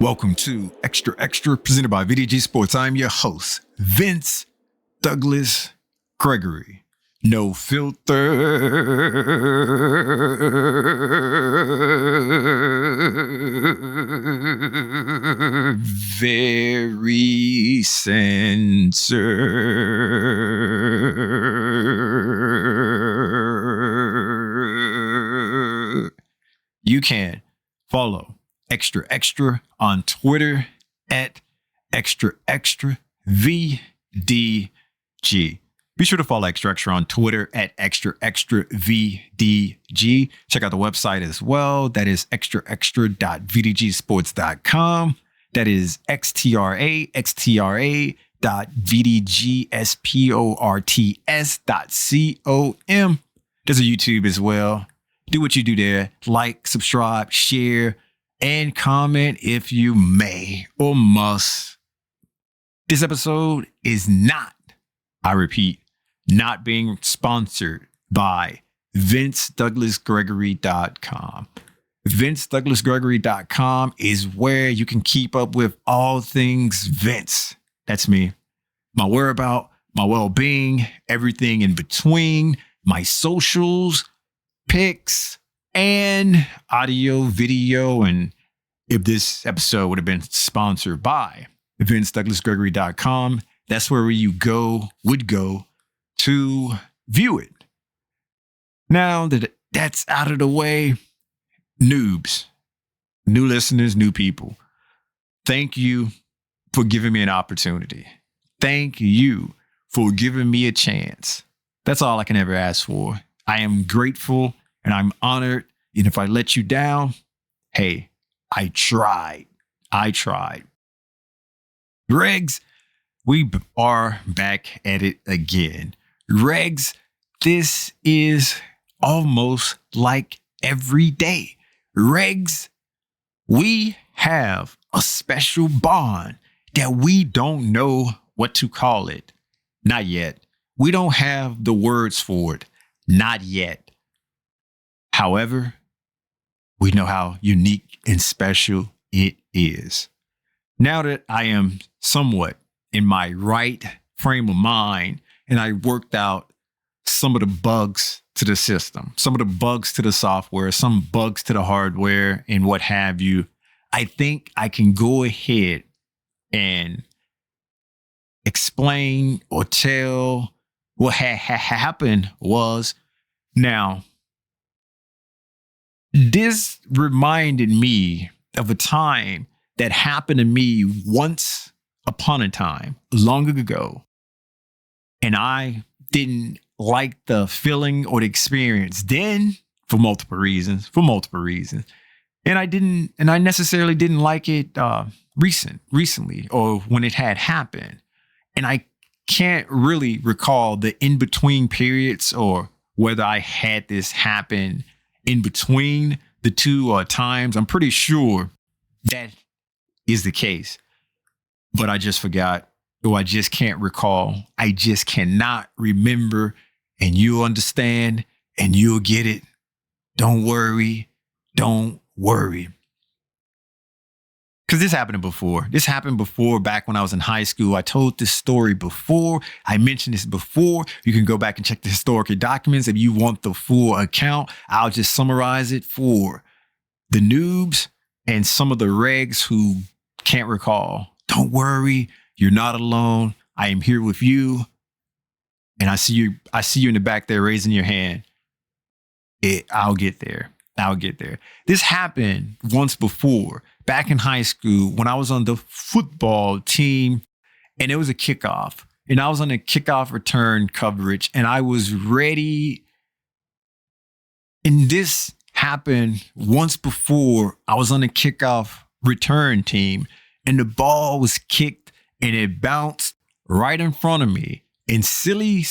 Welcome to Xtra presented by VDG Sports. I'm your host, Vince Douglas Gregory. No filter. Very censored. You can follow Xtra on Twitter at Xtra VDG. Be sure to follow Xtra on Twitter at Xtra VDG. Check out the website as well. That is xtra.vdgsports.com. That is xtra.vdgsports.com. There's a YouTube as well. Do what you do there. Like, subscribe, share, and comment if you may or must. This episode is not, I repeat, not being sponsored by VinceDouglasGregory.com. VinceDouglasGregory.com is where you can keep up with all things Vince. That's me. My whereabouts, my well-being, everything in between, my socials, pics, and audio, video, and if this episode would have been sponsored by VinceDouglasGregory.com, that's where you would go to view it. Now that that's out of the way, noobs, new listeners, new people, thank you for giving me an opportunity. Thank you for giving me a chance. That's all I can ever ask for. I am grateful and I'm honored. And if I let you down, hey, I tried. Regs, we are back at it again. Regs, this is almost like every day. Regs, we have a special bond that we don't know what to call it. Not yet. We don't have the words for it. Not yet. However, we know how unique and special it is. Now that I am somewhat in my right frame of mind and I worked out some of the bugs to the system, some of the bugs to the software, some bugs to the hardware and what have you, I think I can go ahead and explain or tell what happened was. Now, this reminded me of a time that happened to me once upon a time, long ago. And I didn't like the feeling or the experience then for multiple reasons. And I necessarily didn't like it recently or when it had happened. And I can't really recall the in-between periods or whether I had this happen in between the two times. I'm pretty sure that is the case, but I just forgot, or I just can't recall. I just cannot remember, and you'll understand and you'll get it. Don't worry. Because this happened before. This happened before back when I was in high school. I told this story before. I mentioned this before. You can go back and check the historical documents if you want the full account. I'll just summarize it for the noobs and some of the regs who can't recall. Don't worry. You're not alone. I am here with you. And I see you in the back there raising your hand. I'll get there. This happened once before, back in high school when I was on the football team and it was a kickoff. And I was on a kickoff return coverage and I was ready. And this happened once before. I was on a kickoff return team and the ball was kicked and it bounced right in front of me. And silly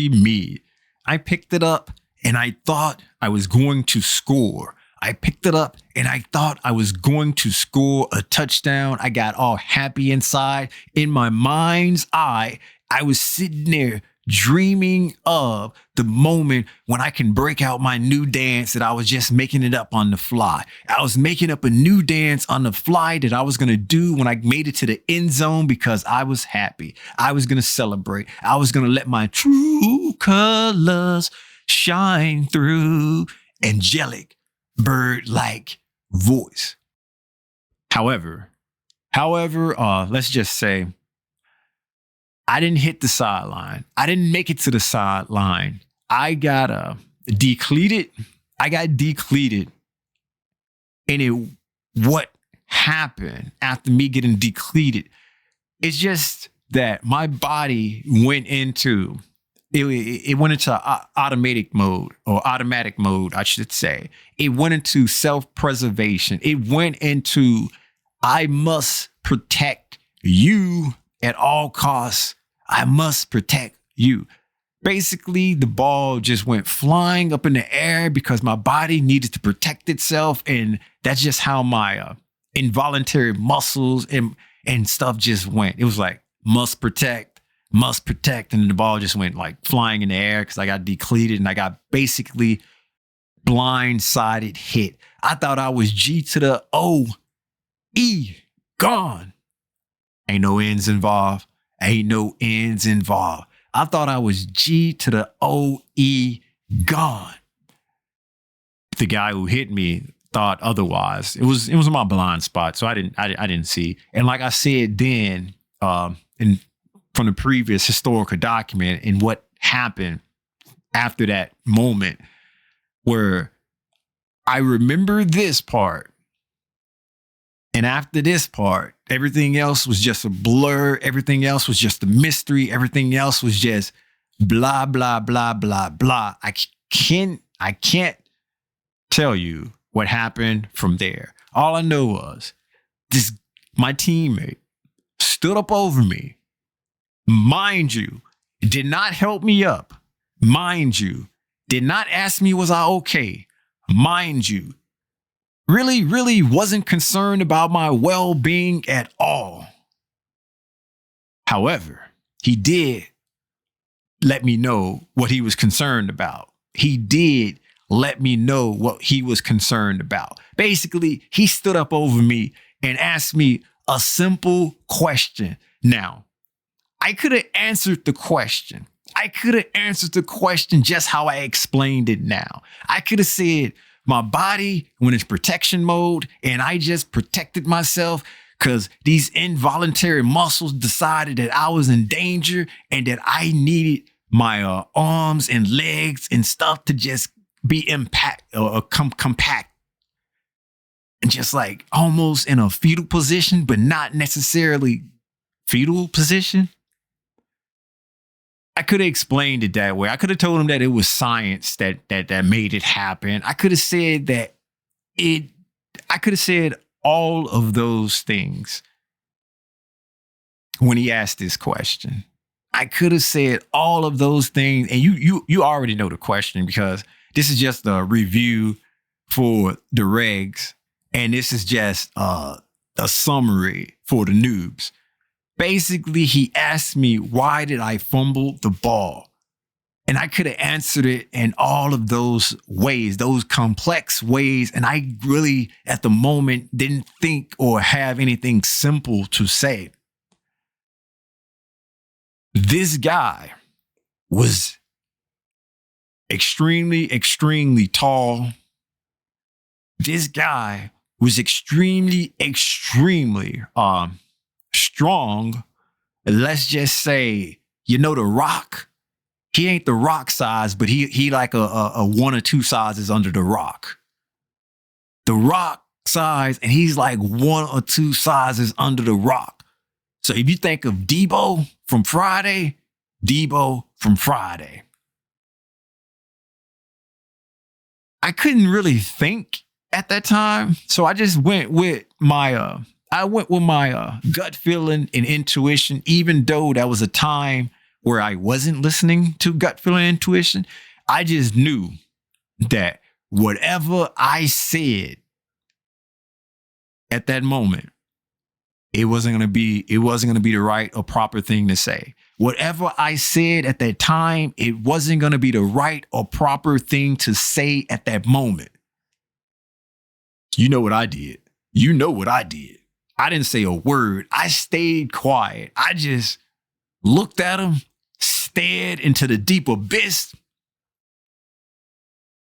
me, I picked it up and I thought I was going to score. I picked it up and I thought I was going to score a touchdown. I got all happy inside. In my mind's eye, I was sitting there dreaming of the moment when I can break out my new dance that I was just making it up on the fly. I was making up a new dance on the fly that I was going to do when I made it to the end zone because I was happy. I was going to celebrate. I was going to let my true colors shine through. Angelic, bird-like voice. However, let's just say I didn't hit the sideline. I didn't make it to the sideline. I got decleated. And what happened after me getting decleated? It's just that my body went into automatic mode, I should say. It went into self-preservation. It went into, I must protect you at all costs. I must protect you. Basically, the ball just went flying up in the air because my body needed to protect itself. And that's just how my involuntary muscles and stuff just went. It was like, must protect. And the ball just went like flying in the air because I got decleated and I got basically blindsided hit. I thought I was G to the O-E, gone. Ain't no ends involved. I thought I was G to the O-E, gone. The guy who hit me thought otherwise. It was my blind spot, so I didn't see. And like I said then, from the previous historical document and what happened after that moment, where I remember this part. And after this part, everything else was just a blur. Everything else was just a mystery. Everything else was just blah, blah, blah, blah, blah. I can't tell you what happened from there. All I know was my teammate stood up over me. Mind you, did not help me up. Mind you, did not ask me, was I okay? Mind you, really wasn't concerned about my well-being at all. However, he did let me know what he was concerned about. Basically, he stood up over me and asked me a simple question. Now, I could have answered the question. Just how I explained it now. I could have said my body went into protection mode and I just protected myself because these involuntary muscles decided that I was in danger and that I needed my arms and legs and stuff to just be compact. And just like almost in a fetal position, but not necessarily fetal position. I could have explained it that way. I could have told him that it was science that made it happen. I could have said all of those things when he asked this question. I could have said all of those things. And you already know the question because this is just a review for the regs. And this is just a summary for the noobs. Basically, he asked me, why did I fumble the ball? And I could have answered it in all of those ways, those complex ways. And I really, at the moment, didn't think or have anything simple to say. This guy was extremely tall. This guy was extremely strong. Let's just say, The Rock. He ain't the Rock size, but he like a one or two sizes under the Rock. The Rock size, and he's like one or two sizes under the Rock. So if you think of Debo from Friday. I couldn't really think at that time, so I just went with my gut feeling and intuition, even though that was a time where I wasn't listening to gut feeling and intuition. I just knew that whatever I said at that moment, it wasn't going to be the right or proper thing to say. whatever I said at that time, it wasn't going to be the right or proper thing to say at that moment. You know what I did? You know what I did. I didn't say a word. I stayed quiet. I just looked at him, stared into the deep abyss,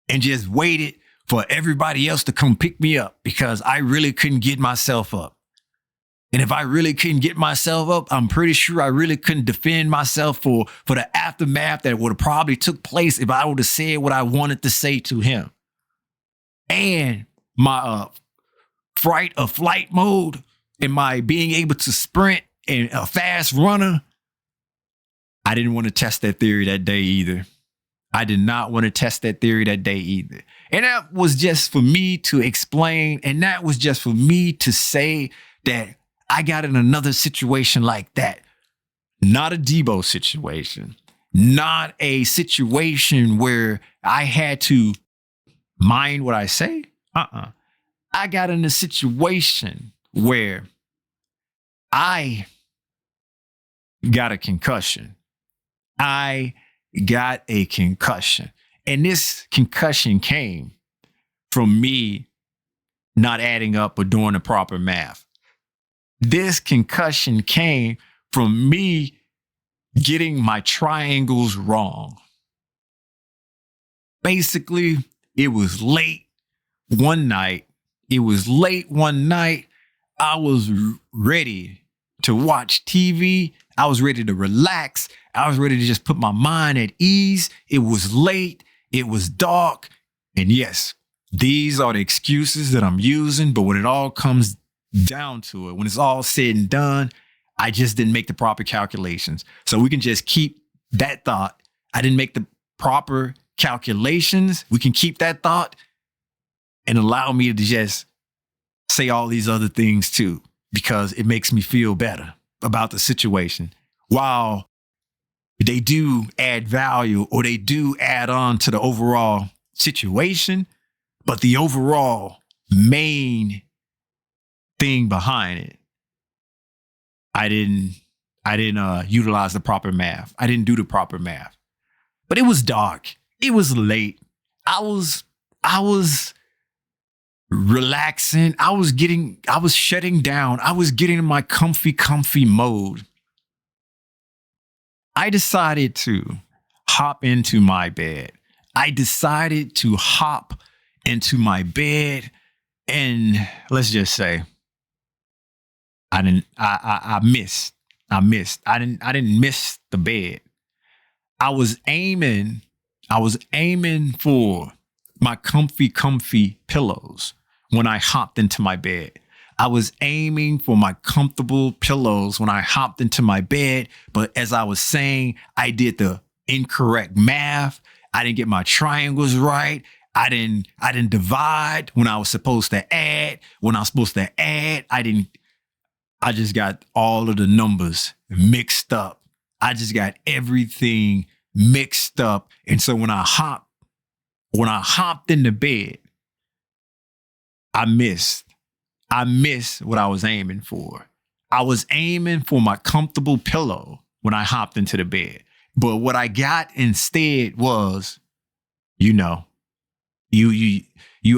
and just waited for everybody else to come pick me up because I really couldn't get myself up. And if I really couldn't get myself up, I'm pretty sure I really couldn't defend myself for the aftermath that would have probably took place if I would have said what I wanted to say to him. And my fright of flight mode and my being able to sprint and a fast runner, I didn't want to test that theory that day either. I did not want to test that theory that day either. And that was just for me to explain. And that was just for me to say that I got in another situation like that. Not a Debo situation. Not a situation where I had to mind what I say. I got in a situation where I got a concussion. I got a concussion. And this concussion came from me not adding up or doing the proper math. This concussion came from me getting my triangles wrong. Basically, it was late one night. I was ready to watch TV. I was ready to relax. I was ready to just put my mind at ease. It was late. It was dark. And yes, these are the excuses that I'm using. But when it all comes down to it, when it's all said and done, I just didn't make the proper calculations. So we can just keep that thought. I didn't make the proper calculations. We can keep that thought and allow me to just say all these other things too, because it makes me feel better about the situation. While they do add value or they do add on to the overall situation, but the overall main thing behind it, I didn't utilize the proper math. I didn't do the proper math. But it was dark. It was late. I was relaxing. I was shutting down. I was getting in my comfy mode. I decided to hop into my bed. And let's just say I missed. I didn't miss the bed. I was aiming for my comfy pillows when I hopped into my bed. I was aiming for my comfortable pillows when I hopped into my bed. But as I was saying, I did the incorrect math. I didn't get my triangles right. I didn't divide when I was supposed to add. When I was supposed to add, I just got all of the numbers mixed up. I just got everything mixed up. And so when I hopped in the bed, I missed what I was aiming for. I was aiming for my comfortable pillow when I hopped into the bed. But what I got instead was, you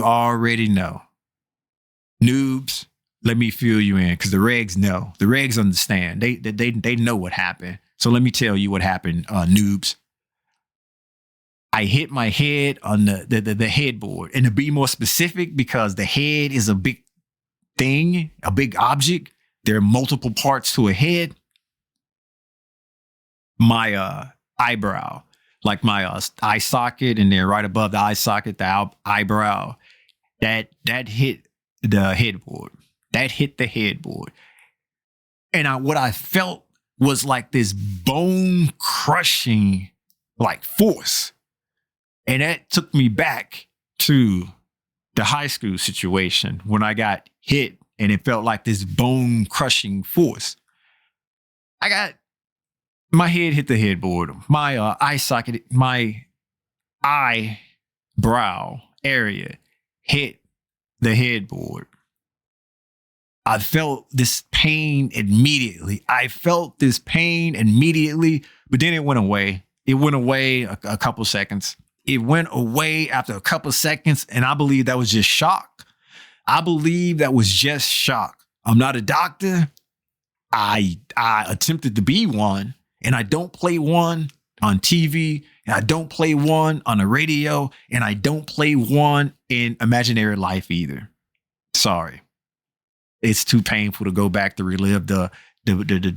already know. Noobs, let me fill you in, because the regs know. The regs understand. They know what happened. So let me tell you what happened, noobs. I hit my head on the headboard. And to be more specific, because the head is a big thing, a big object. There are multiple parts to a head. My eyebrow, like my eye socket, and then right above the eye socket, the eyebrow, that hit the headboard. That hit the headboard. And what I felt was like this bone crushing like force. And that took me back to the high school situation when I got hit and it felt like this bone crushing force. My head hit the headboard. My eye socket, my eyebrow area hit the headboard. I felt this pain immediately. I felt this pain immediately, but then it went away. It went away a couple seconds. It went away after a couple seconds, and I believe that was just shock. I believe that was just shock. I'm not a doctor. I attempted to be one, and I don't play one on TV, and I don't play one on the radio, and I don't play one in imaginary life either. Sorry. It's too painful to go back to relive the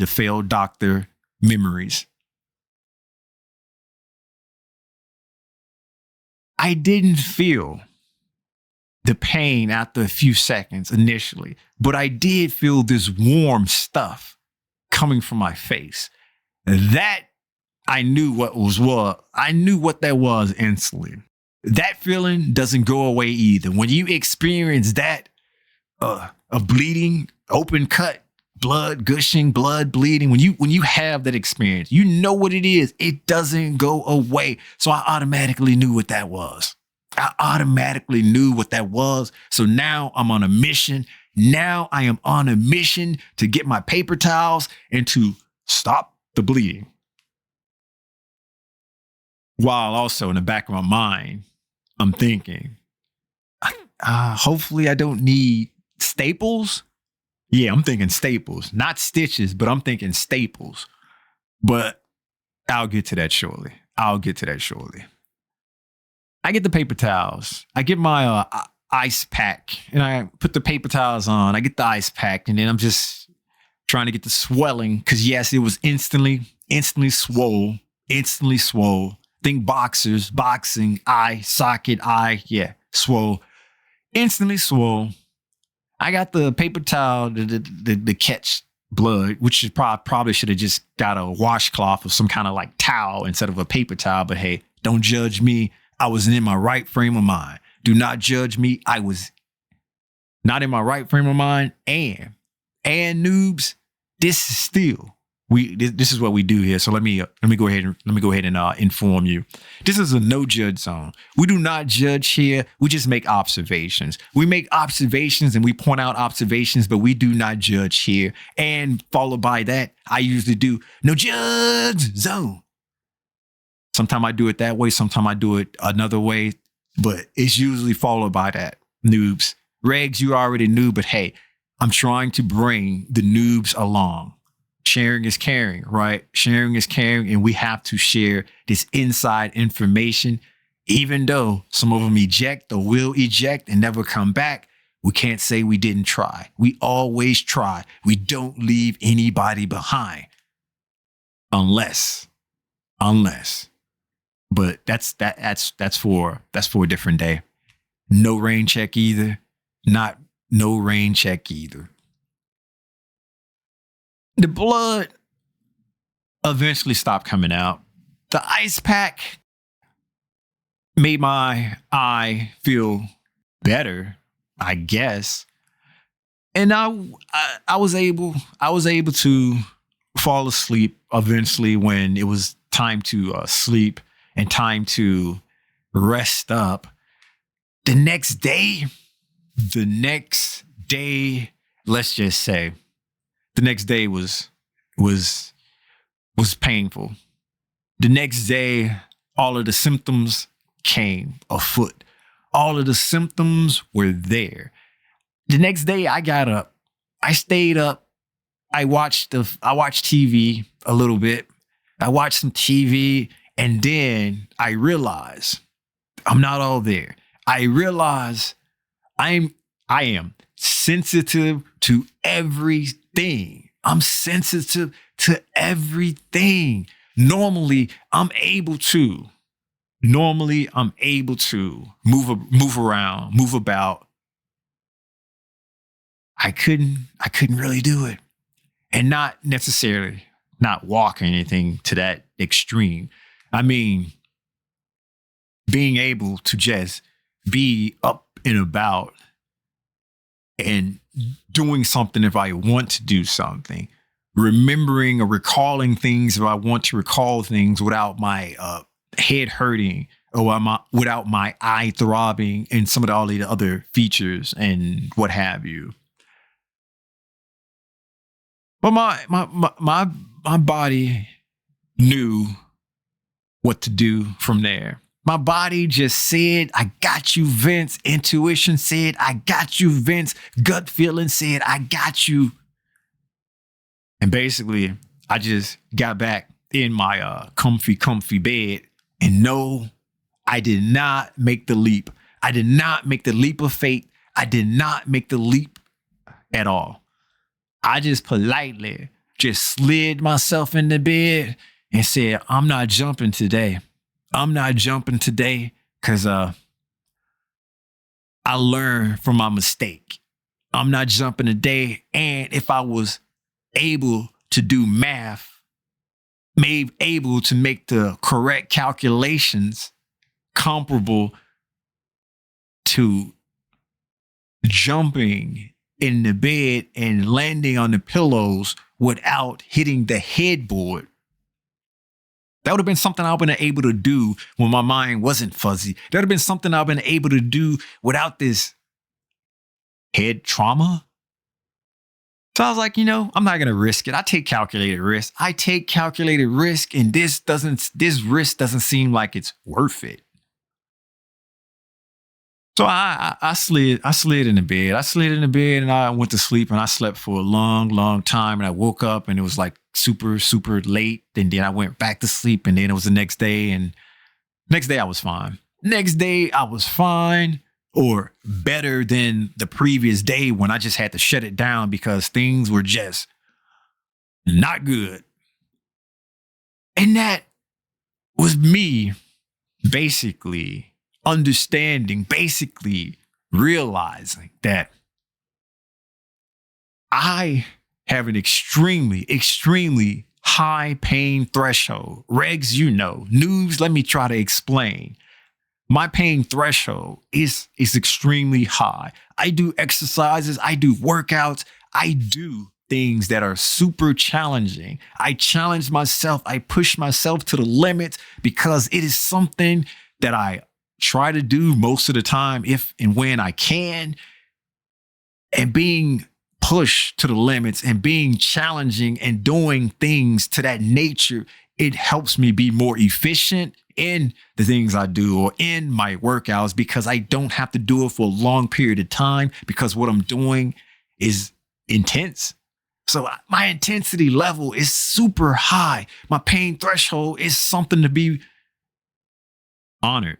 failed doctor memories. I didn't feel the pain after a few seconds initially, but I did feel this warm stuff coming from my face. That I knew I knew what that was instantly. That feeling doesn't go away either. When you experience that, a bleeding, open cut, blood gushing, blood bleeding, when you have that experience, you know what it is. It doesn't go away. So I automatically knew what that was. So now I'm on a mission. Now I am on a mission to get my paper towels and to stop the bleeding. While also in the back of my mind, I'm thinking, hopefully I don't need staples. Yeah, I'm thinking staples, not stitches, but I'm thinking staples. But I'll get to that shortly. I get the paper towels. I get my ice pack, and I put the paper towels on. I get the ice pack, and then I'm just trying to get the swelling, because yes, it was instantly swole. Think boxers, boxing, eye, socket, eye, yeah, swole. Instantly swole. I got the paper towel to catch blood, which is probably should have just got a washcloth or some kind of like towel instead of a paper towel. But hey, don't judge me. I wasn't in my right frame of mind. Do not judge me. I was not in my right frame of mind. And noobs, this is still this is what we do here. So let me go ahead and inform you. This is a no judge zone. We do not judge here. We just make observations. We make observations and we point out observations, but we do not judge here. And followed by that, I usually do no judge zone. Sometimes I do it that way. Sometimes I do it another way, but it's usually followed by that. Noobs. Regs, you already knew, but hey, I'm trying to bring the noobs along. Sharing is caring, right? Sharing is caring, and we have to share this inside information. Even though some of them eject or will eject and never come back, we can't say we didn't try. We always try. We don't leave anybody behind. Unless. But that's for a different day. No rain check either. No rain check either. The blood eventually stopped coming out. The ice pack made my eye feel better, I guess. And I was able to fall asleep eventually when it was time to sleep and time to rest up. The next day, let's just say, the next day was painful. The next day, all of the symptoms came afoot. All of the symptoms were there. The next day, I got up. I stayed up. I watched TV a little bit. I watched some TV, and then I realized I'm not all there. I realize I am sensitive to everything. I'm sensitive to everything. Normally, I'm able to move around, move about. I couldn't really do it. And not necessarily not walk or anything to that extreme. I mean, being able to just be up and about and doing something if I want to do something, remembering or recalling things if I want to recall things without my head hurting or without my eye throbbing and some of all the other features and what have you. But my body knew what to do from there. My body just said, I got you, Vince. Intuition said, I got you, Vince. Gut feeling said, I got you. And basically, I just got back in my comfy bed. And no, I did not make the leap. I did not make the leap of faith. I did not make the leap at all. I just politely just slid myself in the bed and said, I'm not jumping today. I'm not jumping today because I learned from my mistake. I'm not jumping today. And if I was able to do math, able to make the correct calculations comparable to jumping in the bed and landing on the pillows without hitting the headboard, that would have been something I would have been able to do when my mind wasn't fuzzy. That would have been something I've been able to do without this head trauma. So I was like, I'm not going to risk it. I take calculated risk. And this risk doesn't seem like it's worth it. So I slid in the bed. I slid in the bed and I went to sleep and I slept for a long, long time. And I woke up and it was like super, super late. And then I went back to sleep and then it was the next day. And next day I was fine. Or better than the previous day when I just had to shut it down because things were just not good. And that was me basically realizing that I have an extremely, extremely high pain threshold. Regs, Noobs, let me try to explain. My pain threshold is extremely high. I do exercises, I do workouts, I do things that are super challenging. I challenge myself, I push myself to the limits because it is something that I try to do most of the time if and when I can. And being pushed to the limits and being challenging and doing things to that nature, it helps me be more efficient in the things I do or in my workouts because I don't have to do it for a long period of time because what I'm doing is intense. So my intensity level is super high. My pain threshold is something to be honored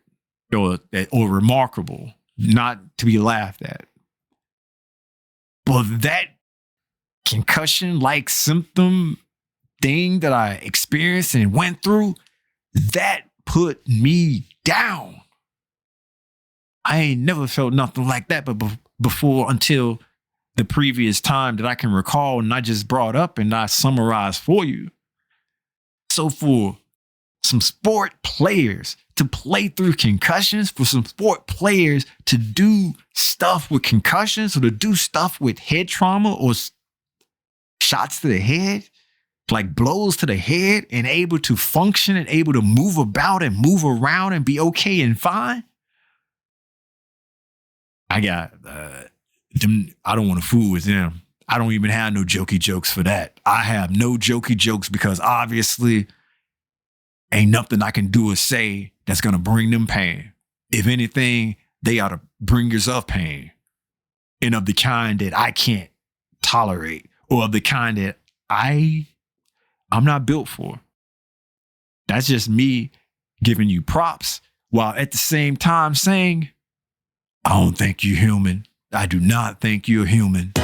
or remarkable, not to be laughed at. But that concussion-like symptom thing that I experienced and went through, that put me down. I ain't never felt nothing like that but before until the previous time that I can recall and I just brought up and I summarized for you. So for some sport players to play through concussions, for some sport players to do stuff with concussions or to do stuff with head trauma or shots to the head, like blows to the head and able to function and able to move about and move around and be okay and fine. I got them. I don't want to fool with them. I don't even have no jokey jokes for that. I have no jokey jokes because obviously ain't nothing I can do or say that's going to bring them pain. If anything, they ought to bring yourself pain and of the kind that I can't tolerate or of the kind that I'm not built for. That's just me giving you props while at the same time saying, I don't think you're human. I do not think you're human.